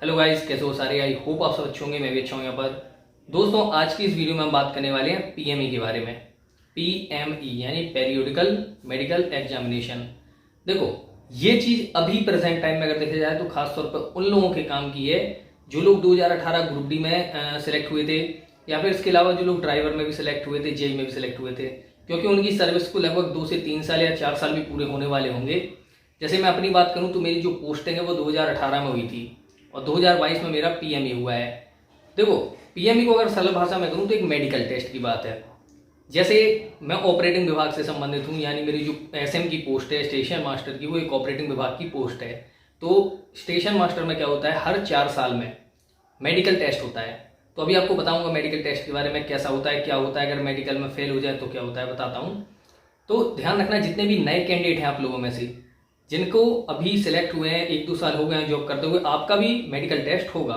Hello guys, कैसे हो सारे। आई होप आप सब अच्छे होंगे, मैं भी अच्छा हूँ। यहाँ पर दोस्तों आज की इस वीडियो में हम बात करने वाले हैं पीएमई के बारे में। पीएमई यानी पेरियोडिकल मेडिकल एग्जामिनेशन। देखो, ये चीज अभी प्रेजेंट टाइम में अगर देखा जाए तो खासतौर पर उन लोगों के काम की है जो लोग 2018 ग्रुप डी में सिलेक्ट हुए थे, या फिर इसके अलावा जो लोग ड्राइवर में भी सिलेक्ट हुए थे, जेई में भी सिलेक्ट हुए थे, क्योंकि उनकी सर्विस को लगभग 2 से 3 साल या 4 साल भी पूरे होने वाले होंगे। जैसे मैं अपनी बात करूं तो मेरी जो पोस्टिंग है वो 2018 में हुई थी और 2022 में मेरा पीएमई हुआ है। देखो, पीएमई को अगर सरल भाषा में करूं तो एक मेडिकल टेस्ट की बात है। जैसे मैं ऑपरेटिंग विभाग से संबंधित हूं, यानी मेरी जो एसएम की पोस्ट है स्टेशन मास्टर की, वो एक ऑपरेटिंग विभाग की पोस्ट है। तो स्टेशन मास्टर में क्या होता है, हर 4 साल में मेडिकल टेस्ट होता है। तो अभी आपको बताऊंगा मेडिकल टेस्ट के बारे में, कैसा होता है, क्या होता है, अगर मेडिकल में फेल हो जाए तो क्या होता है, बताता हूँ। तो ध्यान रखना, जितने भी नए कैंडिडेट हैं आप लोगों में से, जिनको अभी सिलेक्ट हुए हैं, 1-2 साल हो गए हैं जॉब करते हुए, आपका भी मेडिकल टेस्ट होगा।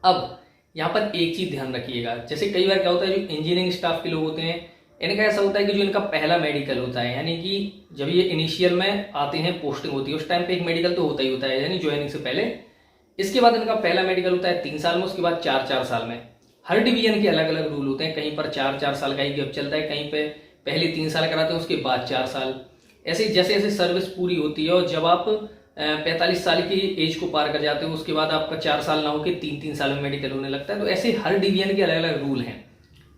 अब यहाँ पर एक चीज ध्यान रखिएगा, जैसे कई बार क्या होता है, जो इंजीनियरिंग स्टाफ के लोग होते हैं, इनका ऐसा होता है कि जो इनका पहला मेडिकल होता है, यानी कि जब ये इनिशियल में आते हैं, पोस्टिंग होती है, उस टाइम पे एक मेडिकल तो होता ही होता है, यानी ज्वाइनिंग से पहले। इसके बाद इनका पहला मेडिकल होता है 3 साल में, उसके बाद 4-4 साल में। हर डिवीजन के अलग अलग रूल होते हैं, कहीं पर 4-4 साल का ही गैप चलता है, कहीं पे पहले 3 साल कराते हैं, उसके बाद 4 साल। ऐसे जैसे जैसे सर्विस पूरी होती है और जब आप 45 साल की एज को पार कर जाते हो, उसके बाद आपका 4 साल ना होकर 3-3 साल में मेडिकल होने लगता है। तो ऐसे हर डिवीजन के अलग अलग रूल हैं,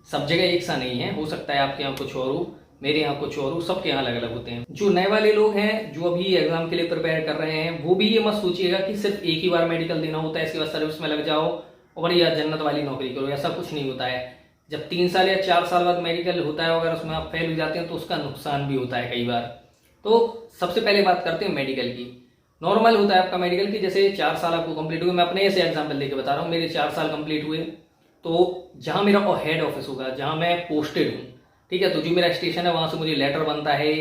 सब जगह एक सा नहीं है। हो सकता है आपके यहाँ कुछ और हो, मेरे यहाँ कुछ और हो, सबके यहाँ अलग अलग होते हैं। जो नए वाले लोग हैं जो अभी एग्जाम के लिए प्रिपेयर कर रहे हैं, वो भी ये मत सोचिएगा कि सिर्फ एक ही बार मेडिकल देना होता है, इसके बाद सर्विस में लग जाओ और या जन्नत वाली नौकरी करो। ऐसा कुछ नहीं होता है। जब 3 साल या 4 साल बाद मेडिकल होता है, अगर उसमें आप फेल हो जाते हैं तो उसका नुकसान भी होता है कई बार। तो सबसे पहले बात करते हैं मेडिकल की। नॉर्मल होता है आपका मेडिकल की, जैसे 4 साल आपको कंप्लीट हुए, मैं अपने ऐसे एग्जाम्पल लेके बता रहा हूँ, मेरे 4 साल कंप्लीट हुए। तो जहां मेरा हेड ऑफिस होगा, जहां मैं पोस्टेड हूँ, ठीक है, तो जो मेरा स्टेशन है वहां से मुझे लेटर बनता है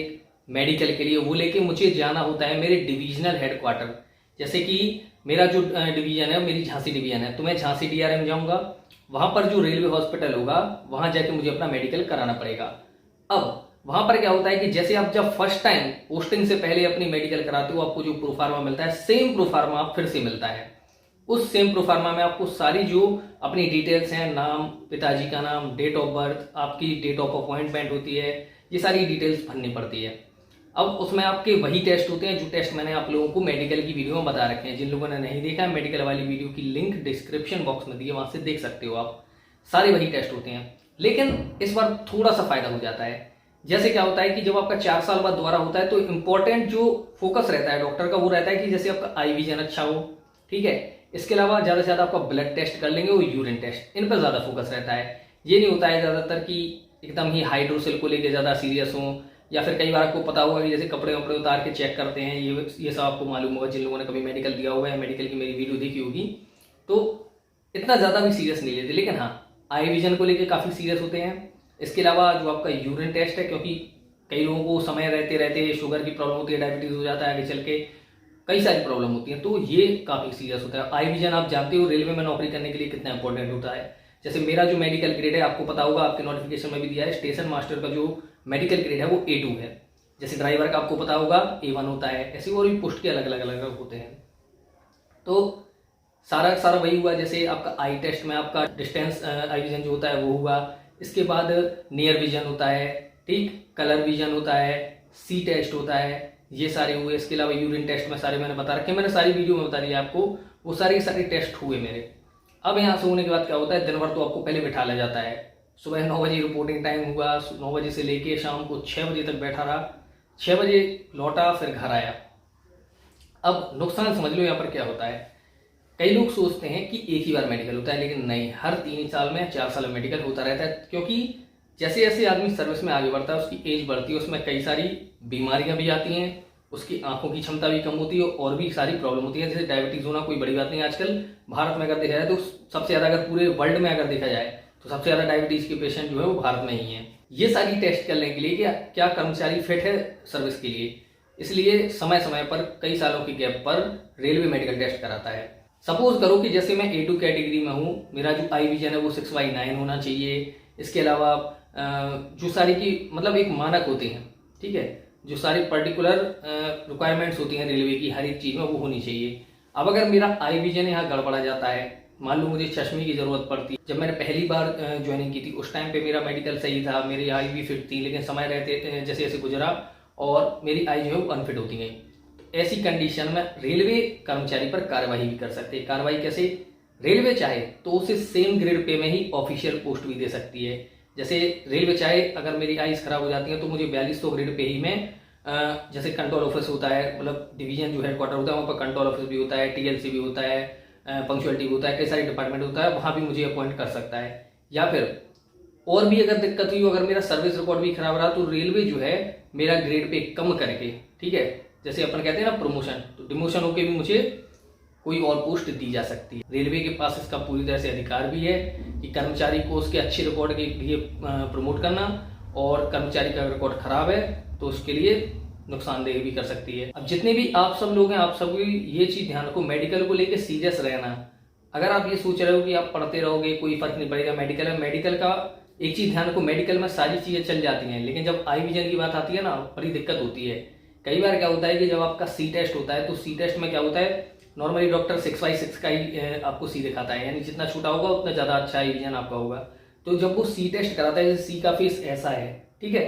मेडिकल के लिए, वो लेके मुझे जाना होता है मेरे डिविजनल हेडक्वार्टर। जैसे कि मेरा जो डिवीजन है, मेरी झांसी डिवीजन है, तो मैं झांसी डीआरएम जाऊंगा, वहां पर जो रेलवे हॉस्पिटल होगा वहां जाके मुझे अपना मेडिकल कराना पड़ेगा। अब वहां पर क्या होता है कि जैसे आप जब फर्स्ट टाइम पोस्टिंग से पहले अपनी मेडिकल कराते हो, आपको जो प्रोफार्मा मिलता है, सेम प्रोफार्मा आप फिर से मिलता है। उस सेम प्रोफार्मा में आपको सारी जो अपनी डिटेल्स हैं, नाम, पिताजी का नाम, डेट ऑफ बर्थ, आपकी डेट ऑफ अपॉइंटमेंट होती है, ये सारी डिटेल्स भरनी पड़ती है। अब उसमें आपके वही टेस्ट होते हैं जो टेस्ट मैंने आप लोगों को मेडिकल की वीडियो में बता रखे हैं। जिन लोगों ने नहीं देखा है, मेडिकल वाली वीडियो की लिंक डिस्क्रिप्शन बॉक्स में दी है, वहां से देख सकते हो आप। सारे वही टेस्ट होते हैं, लेकिन इस बार थोड़ा सा फायदा हो जाता है। जैसे क्या होता है कि जब आपका 4 साल बाद दोबारा होता है, तो इंपॉर्टेंट जो फोकस रहता है डॉक्टर का, वो रहता है कि जैसे आपका आई विजन अच्छा हो, ठीक है, इसके अलावा ज्यादा से ज्यादा आपका ब्लड टेस्ट कर लेंगे, वो यूरिन टेस्ट, इन पर ज्यादा फोकस रहता है। ये नहीं होता है ज्यादातर कि एकदम ही हाइड्रोसिल को लेकर ज्यादा सीरियस हो, या फिर कई बार आपको पता होगा कि जैसे कपड़े वपड़े उतार के चेक करते हैं, ये सब आपको मालूम होगा जिन लोगों ने कभी मेडिकल दिया हुआ है, मेडिकल की मेरी वीडियो देखी होगी, तो इतना ज्यादा भी सीरियस नहीं लेते। लेकिन हाँ, आई विजन को लेकर काफी सीरियस होते हैं। इसके अलावा जो आपका यूरिन टेस्ट है, क्योंकि कई लोगों को समय रहते रहते शुगर की प्रॉब्लम होती है, डायबिटीज हो जाता है, आगे चल के कई सारी प्रॉब्लम होती है, तो ये काफी सीरियस होता है। आई विजन आप जानते हो रेलवे में नौकरी करने के लिए कितना इंपॉर्टेंट होता है। जैसे मेरा जो मेडिकल ग्रेड है, आपको पता होगा, आपके नोटिफिकेशन में भी दिया है, स्टेशन मास्टर का जो मेडिकल ग्रेड है वो A2 है। जैसे ड्राइवर का आपको पता होगा A1 होता है, ऐसे और भी पोस्ट के अलग अलग अलग होते हैं। तो सारा सारा वही हुआ। जैसे आपका आई टेस्ट में आपका डिस्टेंस आई विजन जो होता है वो हुआ। इसके बाद नियर विजन होता है, ठीक, कलर विजन होता है, सी टेस्ट होता है, ये सारे हुए। इसके अलावा यूरिन टेस्ट में सारे मैंने बता रखे, मैंने सारी वीडियो में बता दिया आपको, वो सारे टेस्ट हुए मेरे। अब यहाँ से होने के बाद क्या होता है, दिन भर तो आपको पहले बैठा लिया जाता है। सुबह 9 बजे रिपोर्टिंग टाइम हुआ, 9 बजे से लेके शाम को 6 बजे तक बैठा रहा, 6 बजे लौटा, फिर घर आया। अब नुकसान समझ लो यहाँ पर क्या होता है। कई लोग सोचते हैं कि एक ही बार मेडिकल होता है, लेकिन नहीं, हर 3 साल में 4 साल में मेडिकल होता रहता है। क्योंकि जैसे जैसे आदमी सर्विस में आगे बढ़ता है, उसकी एज बढ़ती है, उसमें कई सारी बीमारियां भी आती हैं, उसकी आंखों की क्षमता भी कम होती है और भी सारी प्रॉब्लम होती है। जैसे डायबिटीज होना कोई बड़ी बात नहीं है। आजकल भारत में अगर देखा जाए तो सबसे ज्यादा, अगर पूरे वर्ल्ड में अगर देखा जाए तो सबसे ज्यादा डायबिटीज के पेशेंट जो है वो भारत में ही है। ये सारी टेस्ट करने के लिए क्या कर्मचारी फिट है सर्विस के लिए, इसलिए समय समय पर कई सालों के गैप पर रेलवे मेडिकल टेस्ट कराता है। सपोज करो कि जैसे मैं A2 कैटेगरी में हूँ, मेरा जो आई विजन है वो 6/9 होना चाहिए। इसके अलावा जो सारी की मतलब एक मानक होते हैं, ठीक है, जो सारी पर्टिकुलर रिक्वायरमेंट्स होती हैं रेलवे की हर एक चीज में, वो होनी चाहिए। अब अगर मेरा आई विजन यहाँ गड़बड़ा जाता है, मान लो मुझे चश्मे की जरूरत पड़ती है, जब मैंने पहली बार ज्वाइनिंग की थी उस टाइम पे मेरा मेडिकल सही था, मेरी आई भी फिट थी, लेकिन समय रहते जैसे जैसे गुजरा और मेरी आई जो है वो अनफिट होती गई। तो ऐसी कंडीशन में रेलवे कर्मचारी पर कार्रवाई भी कर सकते हैं। कार्रवाई कैसे? रेलवे चाहे तो उसे सेम ग्रेड पे में ही ऑफिशियल पोस्ट भी दे सकती है। जैसे रेलवे चाहे अगर मेरी आईज खराब हो जाती है तो मुझे 4200 ग्रेड पे ही मैं जैसे कंट्रोल ऑफिस होता है, मतलब डिवीजन जो हेडक्वार्टर होता है वहाँ पर कंट्रोल ऑफिस भी होता है, टीएलसी भी होता है, पंक्चुअलिटी भी होता है, कई सारे डिपार्टमेंट होता है, वहाँ भी मुझे अपॉइंट कर सकता है। या फिर और भी अगर दिक्कत हुई, अगर मेरा सर्विस रिकॉर्ड भी खराब रहा तो रेलवे जो है मेरा ग्रेड पे कम करके, ठीक है, जैसे अपन कहते हैं ना प्रमोशन, तो डिमोशन होके भी मुझे कोई और पोस्ट दी जा सकती है। रेलवे के पास इसका पूरी तरह से अधिकार भी है कि कर्मचारी को उसके अच्छे रिकॉर्ड के लिए प्रमोट करना, और कर्मचारी का रिकॉर्ड खराब है तो उसके लिए नुकसानदेह भी कर सकती है। अब जितने भी आप सब लोग हैं, आप सब ये चीज ध्यान रखो, मेडिकल को लेकर सीरियस रहना। अगर आप ये सोच रहे हो कि आप पढ़ते रहोगे कोई फर्क नहीं पड़ेगा, मेडिकल का एक चीज ध्यान रखो, मेडिकल में सारी चीजें चल जाती हैं, लेकिन जब आई विजन की बात आती है ना, बड़ी दिक्कत होती है। कई बार क्या होता है कि जब आपका सी टेस्ट होता है तो सी टेस्ट में क्या होता है, नॉर्मली डॉक्टर 6/6 का ही आपको सी दिखाता है, यानी जितना छोटा होगा उतना ज्यादा अच्छा आई विजन आपका होगा। तो जब वो सी टेस्ट कराता है, जैसे सी का फेस ऐसा है, ठीक है,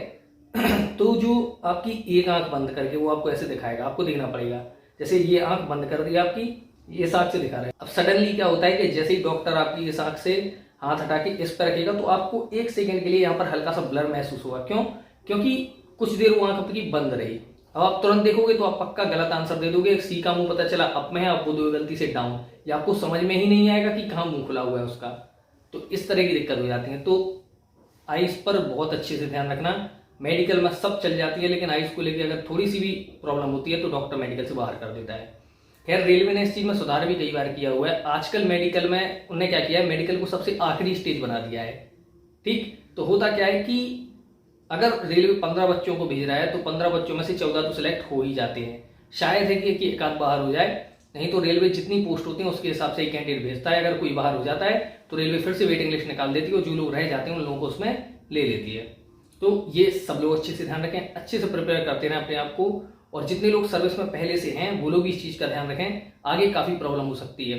तो जो आपकी एक आंख बंद करके वो आपको ऐसे दिखाएगा, आपको देखना पड़ेगा। जैसे ये आंख बंद कर दी आपकी, ये इस आंख से दिखा रहा है। अब सडनली क्या होता है कि जैसे ही डॉक्टर आपकी इस आंख से हाथ हटा के इस पर रखेगा तो आपको एक सेकंड के लिए यहाँ पर हल्का सा ब्लर महसूस होगा। क्यों? क्योंकि कुछ देर वो आंख आपकी बंद रही। अब आप तुरंत देखोगे तो आप पक्का गलत आंसर दे दोगे। सी का मुंह पता चला अप में है, आप वो दो गलती से डाउन, या आपको समझ में ही नहीं आएगा कि कहाँ मुंह खुला हुआ है उसका। तो इस तरह की दिक्कत हो जाती है। तो आइस पर बहुत अच्छे से ध्यान रखना। मेडिकल में सब चल जाती है, लेकिन आइस को लेकर अगर थोड़ी सी भी प्रॉब्लम होती है तो डॉक्टर मेडिकल से बाहर कर देता है। खैर, रेलवे ने इस चीज में सुधार भी कई बार किया हुआ है। आजकल मेडिकल में उन्होंने क्या किया है, मेडिकल को सबसे आखिरी स्टेज बना दिया है। ठीक, तो होता क्या है कि अगर रेलवे 15 बच्चों को भेज रहा है तो 15 बच्चों में से 14 तो सिलेक्ट हो ही जाते हैं। शायद है कि एक आध बाहर हो जाए, नहीं तो रेलवे जितनी पोस्ट होती है उसके हिसाब से एक कैंडिडेट भेजता है। अगर कोई बाहर हो जाता है तो रेलवे फिर से वेटिंग लिस्ट निकाल देती है और जो लोग रह जाते हैं उन लोगों को उसमें ले लेती है। तो ये सब लोग अच्छे से ध्यान रखें, अच्छे से प्रिपेयर करते रहें अपने आप को, और जितने लोग सर्विस में पहले से हैं वो लोग इस चीज का ध्यान रखें, आगे काफी प्रॉब्लम हो सकती है।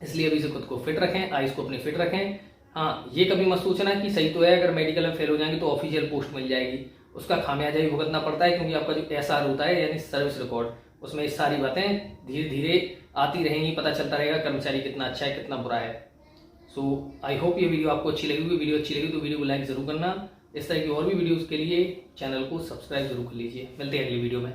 इसलिए अभी से खुद को फिट रखें, आइज को अपनी फिट रखें। हाँ, ये कभी मत सोचना कि सही तो है, अगर मेडिकल में फेल हो जाएंगे तो ऑफिशियल पोस्ट मिल जाएगी, उसका खामियाजा भी भुगतना पड़ता है, क्योंकि आपका जो एसआर होता है यानी सर्विस रिकॉर्ड, उसमें ये सारी बातें धीरे धीरे आती रहेंगी, पता चलता रहेगा कर्मचारी कितना अच्छा है कितना बुरा है। सो आई होप ये वीडियो आपको अच्छी लगी। वीडियो अच्छी लगी तो वीडियो को लाइक जरूर करना। इस तरह की और भी वीडियोस के लिए चैनल को सब्सक्राइब जरूर कर लीजिए। मिलते हैं अगली वीडियो में।